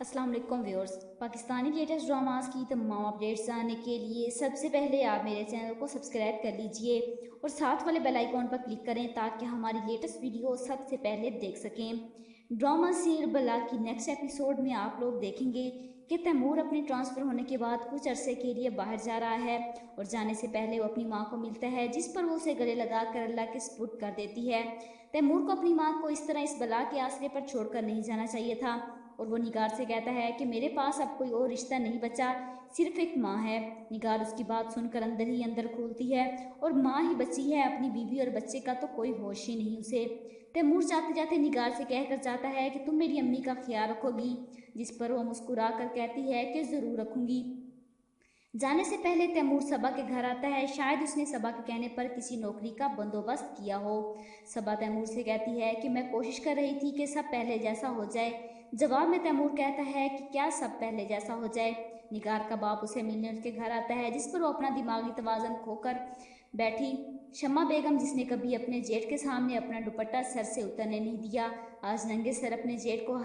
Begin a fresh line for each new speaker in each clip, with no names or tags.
अस्सलाम वालेकुम viewers. Pakistani latest dramas की तमाम अपडेट्स जानने के लिए सबसे पहले आप मेरे चैनल को सब्सक्राइब कर लीजिए और साथ वाले बेल आइकॉन पर क्लिक करें ताकि हमारी लेटेस्ट वीडियो सबसे पहले देख सकें। ड्रामा सीरियल बला की नेक्स्ट एपिसोड में आप लोग देखेंगे कि तैमूर अपने ट्रांसफ़र होने के बाद कुछ अरसे के लिए बाहर जा रहा है और जाने से पहले वो अपनी माँ को मिलता है, जिस पर वो उसे गले लगा कर अल्लाह के सुपुर्द कर देती है। तैमूर को अपनी माँ को इस तरह इस बला के आसरे पर छोड़कर नहीं जाना चाहिए था और वो निगार से कहता है कि मेरे पास अब कोई और रिश्ता नहीं बचा, सिर्फ एक माँ है। निगार उसकी बात सुनकर अंदर ही अंदर खोलती है और माँ ही बची है, अपनी बीवी और बच्चे का तो कोई होश ही नहीं उसे। तैमूर जाते जाते निगार से कहकर जाता है कि तुम मेरी अम्मी का ख्याल रखोगी, जिस पर वो मुस्कुरा कर कहती है कि ज़रूर रखूंगी। जाने से पहले तैमूर सबा के घर आता है, शायद उसने सबा के कहने पर किसी नौकरी का बंदोबस्त किया हो। सबा तैमूर से कहती है कि मैं कोशिश कर रही थी कि सब पहले जैसा हो जाए। जवाब में तैमूर कहता है कि क्या सब पहले जैसा हो जाए। निगार का बाप उसे मिलने उसके घर आता है, जिस पर वो अपना दिमागी तवाज़ुन खोकर बैठी। शम्मा बेगम, जिसने कभी अपने जेठ के सामने अपना दुपट्टा सर से उतरने नहीं दिया, आज नंगे सर अपने जेठ को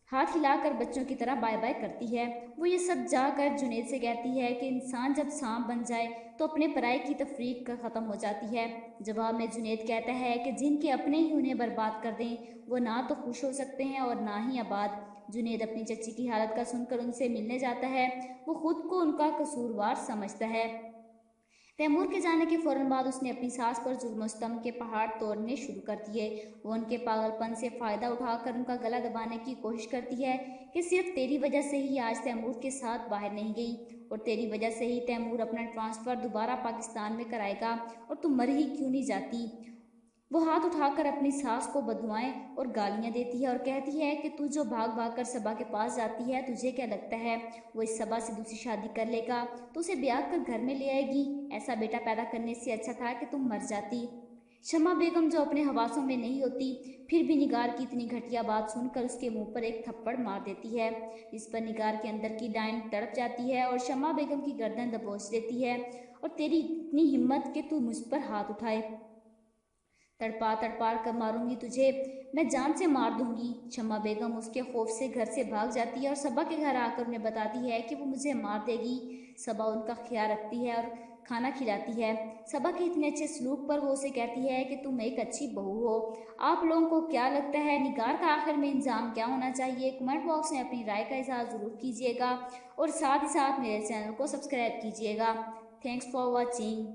हाथ हिलाकर बच्चों की तरह बाय बाय करती है। वो ये सब जाकर जुनेद से कहती है कि इंसान जब सांप बन जाए तो अपने पराई की तफरीक ख़त्म हो जाती है। जवाब में जुनेद कहता है कि जिनके अपने ही उन्हें बर्बाद कर दें वो ना तो खुश हो सकते हैं और ना ही आबाद। जुनेद अपनी चच्ची की हालत का सुनकर उनसे मिलने जाता है। वो खुद को उनका कसूरवार समझता है। तैमूर के जाने के फ़ौरन बाद उसने अपनी सास पर जुल्म सितम के पहाड़ तोड़ने शुरू कर दिए। वो उनके पागलपन से फ़ायदा उठाकर उनका गला दबाने की कोशिश करती है कि सिर्फ तेरी वजह से ही आज तैमूर के साथ बाहर नहीं गई और तेरी वजह से ही तैमूर अपना ट्रांसफ़र दोबारा पाकिस्तान में कराएगा और तुम मर ही क्यों नहीं जाती। वो हाथ उठाकर अपनी सास को बदुआएं और गालियां देती है और कहती है कि तू जो भाग भाग कर सबा के पास जाती है, तुझे क्या लगता है वो इस सबा से दूसरी शादी कर लेगा तो उसे ब्याह कर घर में ले आएगी। ऐसा बेटा पैदा करने से अच्छा था कि तुम मर जाती। शम्मा बेगम, जो अपने हवासों में नहीं होती, फिर भी निगार की इतनी घटिया बात सुनकर उसके मुंह पर एक थप्पड़ मार देती है। इस पर निगार के अंदर की डाइन तड़प जाती है और शम्मा बेगम की गर्दन दबोच देती है। और तेरी इतनी हिम्मत कि तू मुझ पर हाथ उठाए, तड़पा तड़पा कर मारूंगी तुझे, मैं जान से मार दूंगी। शम्मा बेगम उसके खौफ से घर से भाग जाती है और सबा के घर आकर उन्हें बताती है कि वो मुझे मार देगी। सबा उनका ख्याल रखती है और खाना खिलाती है। सबा के इतने अच्छे सलूक पर वो उसे कहती है कि तुम एक अच्छी बहू हो। आप लोगों को क्या लगता है निगार का आखिर में इंजाम क्या होना चाहिए? कमेंट बॉक्स में अपनी राय का इज़हार ज़रूर कीजिएगा और साथ ही साथ मेरे चैनल को सब्सक्राइब कीजिएगा। Thanks for watching.